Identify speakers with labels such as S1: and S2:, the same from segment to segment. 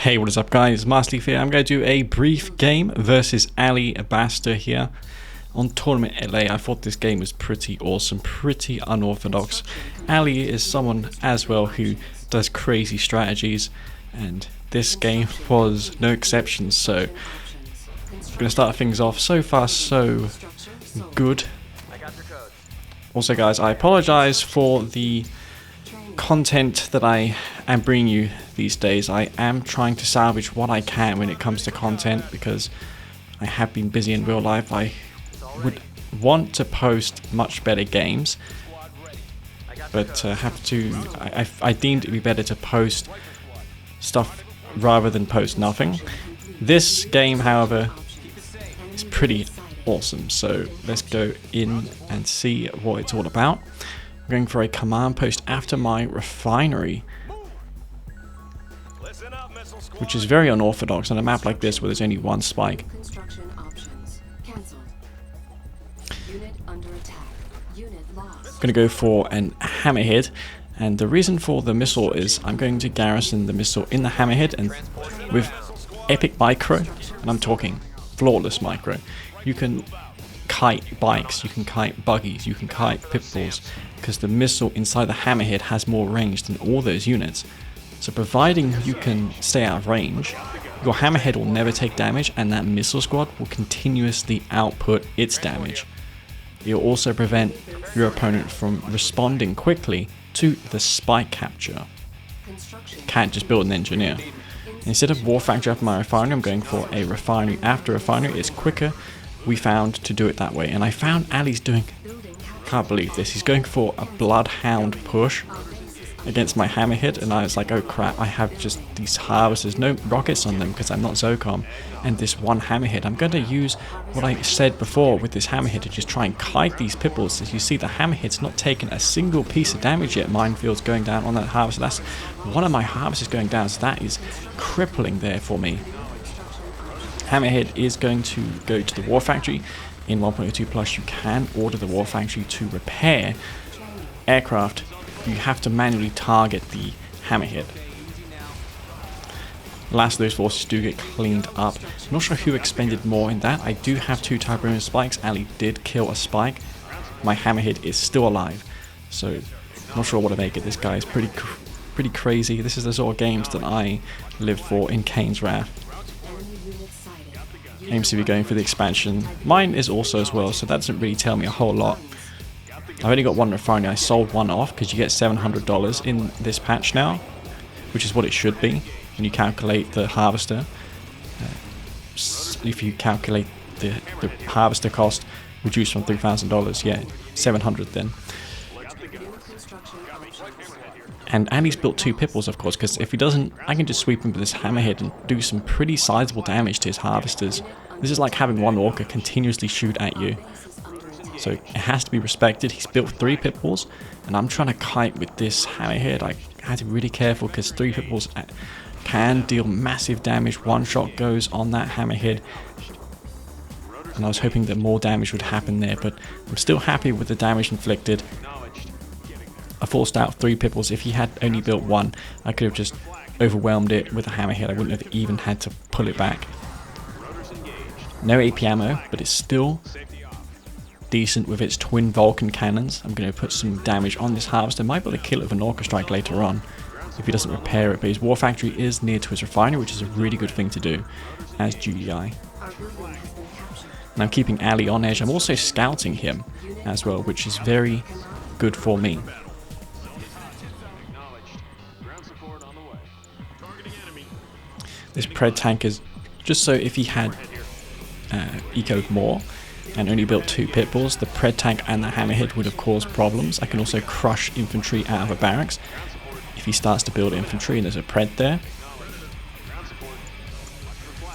S1: Hey, what is up guys, Master here. I'm going to do a brief game versus Ali Abaster here on Tournament LA. I thought this game was pretty awesome, pretty unorthodox. Ali is someone as well who does crazy strategies, and this game was no exception, so I'm going to start things off. So far so good. Also guys, I apologize for the content that I am bringing you these days. I am trying to salvage what I can when it comes to content because I have been busy in real life. I would want to post much better games, but I deemed it would be better to post stuff rather than post nothing. This game, however, is pretty awesome, so let's go in and see what it's all about. I'm going for a command post after my refinery, which is very unorthodox on a map like this where there's only one spike. I'm going to go for an Hammerhead, and the reason for the missile is I'm going to garrison the missile in the Hammerhead, and with epic micro, and I'm talking flawless micro, you can kite bikes, you can kite buggies, you can kite pitbulls, because the missile inside the Hammerhead has more range than all those units. So providing you can stay out of range, your Hammerhead will never take damage, and that missile squad will continuously output its damage. It will also prevent your opponent from responding quickly to the spike capture. You can't just build an engineer. Instead of war factory after my refinery, I'm going for a refinery after refinery. It's quicker, we found, to do it that way. And I found Ali's doing, can't believe this, he's going for a Bloodhound push against my Hammerhead, and I was like, oh crap, I have just these harvesters, no rockets on them because I'm not Zocom, and this one Hammerhead. I'm going to use what I said before with this Hammerhead to just try and kite these pitbulls. As you see, the Hammerhead's not taken a single piece of damage yet. Minefield's going down on that harvester. That's one of my harvesters going down, so that is crippling there for me. Hammerhead is going to go to the war factory. In 1.02 plus, you can order the war factory to repair aircraft. You have to manually target the Hammerhead. Last of those forces do get cleaned up. I'm not sure who expended more in that. I do have 2 Tybronian spikes. Ali did kill a spike. My Hammerhead is still alive, so I'm not sure what to make of this guy. It's pretty crazy. This is the sort of games that I live for in Kane's Wrath. Aims to be going for the expansion. Mine is also as well, so that doesn't really tell me a whole lot. I've only got one refinery. I sold one off because you get $700 in this patch now, which is what it should be when you calculate the harvester. If you calculate the harvester cost reduced from $3,000, yeah, $700 then. And Ali's built 2 pitbulls, of course, because if he doesn't, I can just sweep him with this Hammerhead and do some pretty sizable damage to his harvesters. This is like having one orca continuously shoot at you. So it has to be respected. He's built 3 pitbulls, and I'm trying to kite with this Hammerhead. I had to be really careful because 3 pitbulls can deal massive damage. One shot goes on that Hammerhead, and I was hoping that more damage would happen there, but I'm still happy with the damage inflicted. I forced out 3 pitbulls. If he had only built 1, I could have just overwhelmed it with a Hammerhead. I wouldn't have even had to pull it back. No AP ammo, but it's still decent with its twin Vulcan cannons. I'm going to put some damage on this harvester. Might be able to kill it with an Orca Strike later on if he doesn't repair it, but his war factory is near to his refinery, which is a really good thing to do as GDI. And I'm keeping Ali on edge. I'm also scouting him as well, which is very good for me. This Pred tank is just so if he had ecoed more and only built 2 pitbulls, the Pred tank and the Hammerhead would have caused problems. I can also crush infantry out of a barracks if he starts to build infantry and there's a Pred there.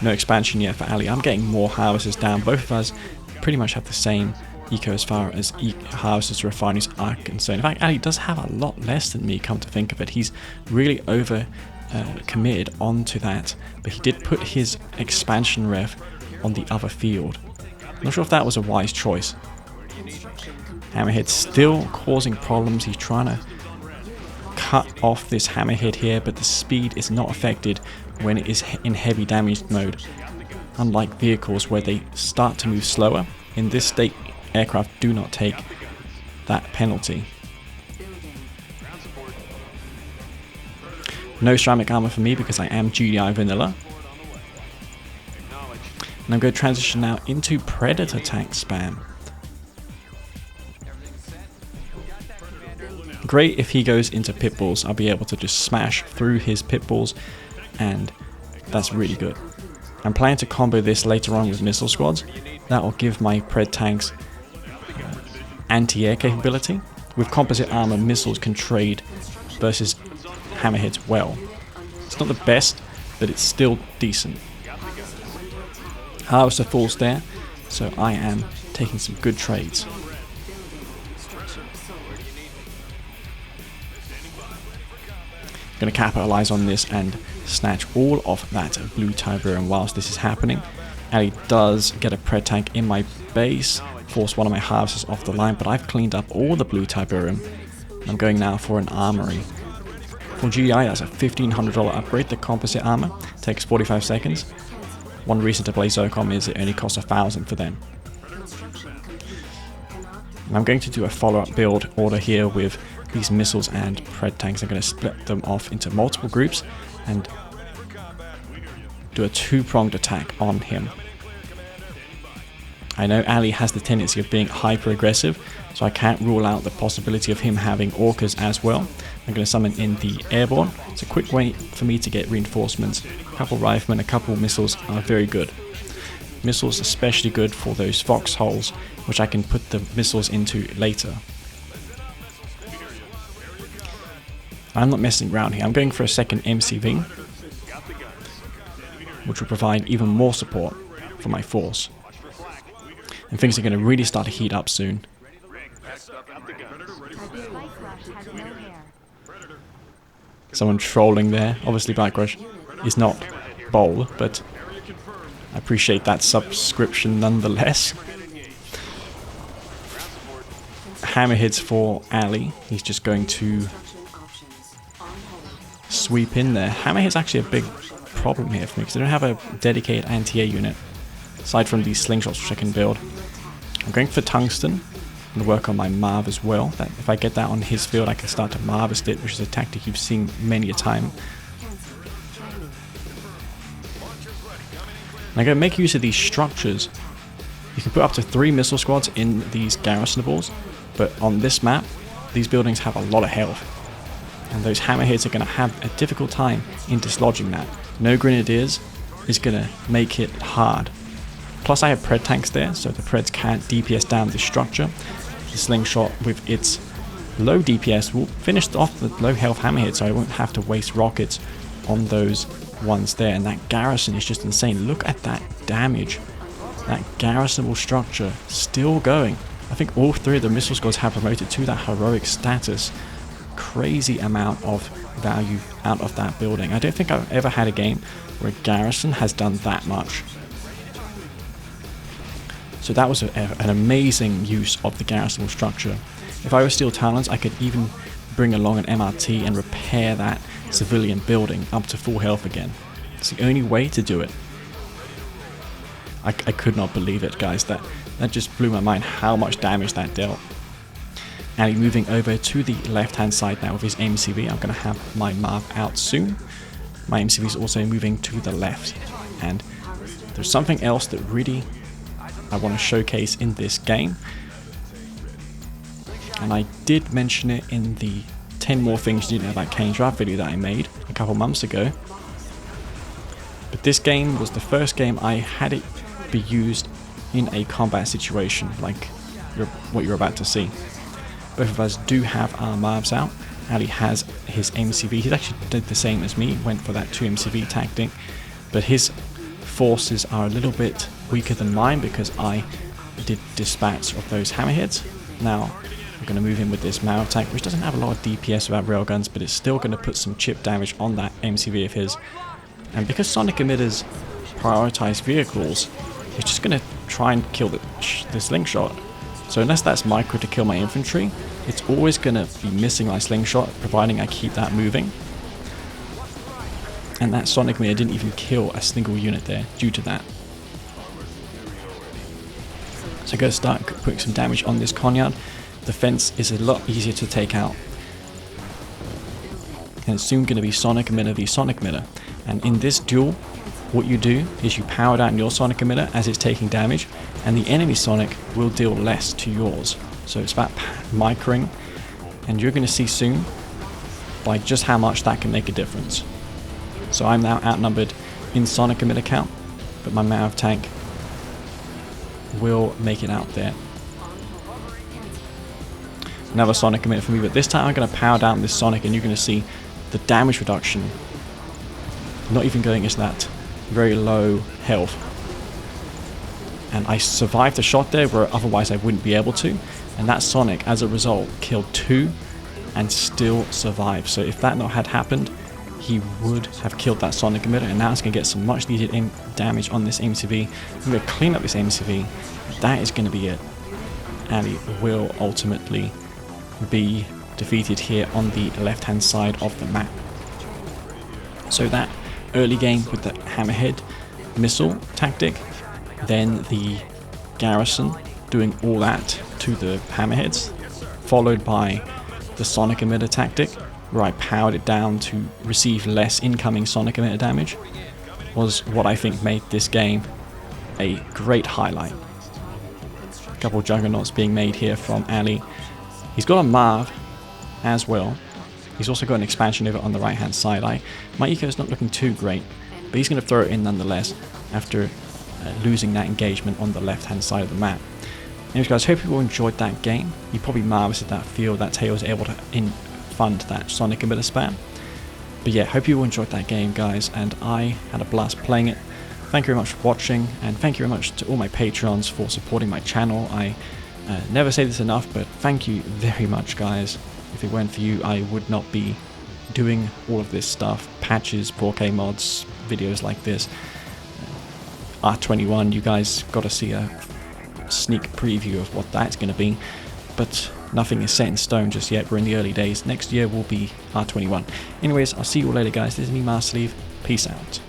S1: No expansion yet for Ali. I'm getting more harvesters down. Both of us pretty much have the same eco as far as harvesters to refineries are concerned. In fact, Ali does have a lot less than me, come to think of it. He's really over committed onto that, but he did put his expansion rev on the other field. I'm not sure if that was a wise choice. Hammerhead's still causing problems. He's trying to cut off this hammerhead here, but the speed is not affected when it is in heavy damage mode. Unlike vehicles where they start to move slower, in this state aircraft do not take that penalty. No ceramic armor for me because I am GDI vanilla. And I'm going to transition now into Predator tank spam. Great if he goes into pit bulls, I'll be able to just smash through his pit bulls, and that's really good. I'm planning to combo this later on with missile squads. That will give my Pred tanks anti-air capability. With composite armor, missiles can trade versus hammerheads well. It's not the best, but it's still decent. Harvester falls there, so I am taking some good trades. Going to capitalize on this and snatch all of that blue Tiberium whilst this is happening. Ali does get a Pred tank in my base, force one of my harvesters off the line, but I've cleaned up all the blue Tiberium. I'm going now for an armory. For GI, that's a $1,500 upgrade. The composite armor takes 45 seconds. One reason to play Zocom is it only costs 1,000 for them. And I'm going to do a follow-up build order here with these missiles and Pred tanks. I'm going to split them off into multiple groups and do a two-pronged attack on him. I know Ali has the tendency of being hyper-aggressive, so I can't rule out the possibility of him having orcas as well. I'm going to summon in the airborne. It's a quick way for me to get reinforcements. A couple riflemen, a couple missiles are very good. Missiles especially good for those foxholes, which I can put the missiles into later. I'm not messing around here. I'm going for a second MCV, which will provide even more support for my force. And things are going to really start to heat up soon. Someone trolling there. Obviously Blackrush is not bold, but I appreciate that subscription nonetheless. Hammerheads for Ali. He's just going to sweep in there. Hammerhead's actually a big problem here for me because I don't have a dedicated anti-air unit aside from these slingshots which I can build. I'm going for tungsten. I'm going to work on my Marv as well. That if I get that on his field, I can start to Marvest it, which is a tactic you've seen many a time. And I'm going to make use of these structures. You can put up to 3 missile squads in these garrisonables, but on this map, these buildings have a lot of health. And those hammerheads are going to have a difficult time in dislodging that. No grenadiers is going to make it hard. Plus I have Pred tanks there, so the Preds can't DPS down this structure. The slingshot with its low DPS will finish off the low health hammerhead, so I won't have to waste rockets on those ones there. And that garrison is just insane. Look at that damage. That garrisonable structure still going. I think all 3 of the missile squads have promoted to that heroic status. Crazy amount of value out of that building. I don't think I've ever had a game where a garrison has done that much. So that was an amazing use of the garrisonable structure. If I were Steel Talons, I could even bring along an MRT and repair that civilian building up to full health again. It's the only way to do it. I could not believe it, guys. That just blew my mind how much damage that dealt. And moving over to the left hand side now with his MCV. I'm going to have my Marv out soon. My MCV is also moving to the left. And there's something else that really I want to showcase in this game. And I did mention it in the 10 more things you didn't know about Kane draft video that I made a couple months ago. But this game was the first game I had it be used in a combat situation like what you're about to see. Both of us do have our Marvs out. Ali has his MCV. He actually did the same as me, went for that 2 MCV tactic, but his forces are a little bit weaker than mine because I did dispatch of those hammerheads. Now I'm going to move in with this Marv tank, which doesn't have a lot of DPS without railguns, but it's still going to put some chip damage on that MCV of his. And because Sonic Emitters prioritize vehicles, it's just going to try and kill the slingshot. So unless that's micro to kill my infantry, it's always going to be missing my slingshot, providing I keep that moving. And that Sonic Emitter didn't even kill a single unit there due to that. So I'm going to start putting some damage on this Conyard. The fence is a lot easier to take out. And it's soon going to be Sonic Emitter v Sonic Emitter. And in this duel, what you do is you power down your Sonic Emitter as it's taking damage, and the enemy Sonic will deal less to yours. So it's about microing, and you're going to see soon by just how much that can make a difference. So I'm now outnumbered in Sonic Emitter count, but my Mav tank will make it out there. Another Sonic Emitter for me, but this time I'm going to power down this Sonic, and you're going to see the damage reduction not even going as that very low health. And I survived a shot there where otherwise I wouldn't be able to, and that Sonic as a result killed 2 and still survived. So if that not had happened, he would have killed that Sonic Emitter, and now it's going to get some much needed damage on this AMCV. I'm going to clean up this AMCV. That is going to be it. And it will ultimately be defeated here on the left hand side of the map. So that early game with the Hammerhead missile tactic, then the garrison doing all that to the Hammerheads, followed by the Sonic Emitter tactic, where I powered it down to receive less incoming Sonic Emitter damage, was what I think made this game a great highlight. A couple of juggernauts being made here from Ali. He's got a Marv as well. He's also got an expansion over on the right hand side. My eco is not looking too great, but he's going to throw it in nonetheless after losing that engagement on the left hand side of the map. Anyways guys, hope you all enjoyed that game. You probably marvellous at that field that Tail was able to fund that Sonic Emitter spam. But yeah, hope you all enjoyed that game guys, and I had a blast playing it. Thank you very much for watching, and thank you very much to all my patrons for supporting my channel. I never say this enough, but thank you very much guys. If it weren't for you, I would not be doing all of this stuff. Patches, 4K mods, videos like this. R21, you guys got to see a sneak preview of what that's going to be. But nothing is set in stone just yet. We're in the early days. Next year will be R21. Anyways, I'll see you all later guys. This is me, Master Sleeve. Peace out.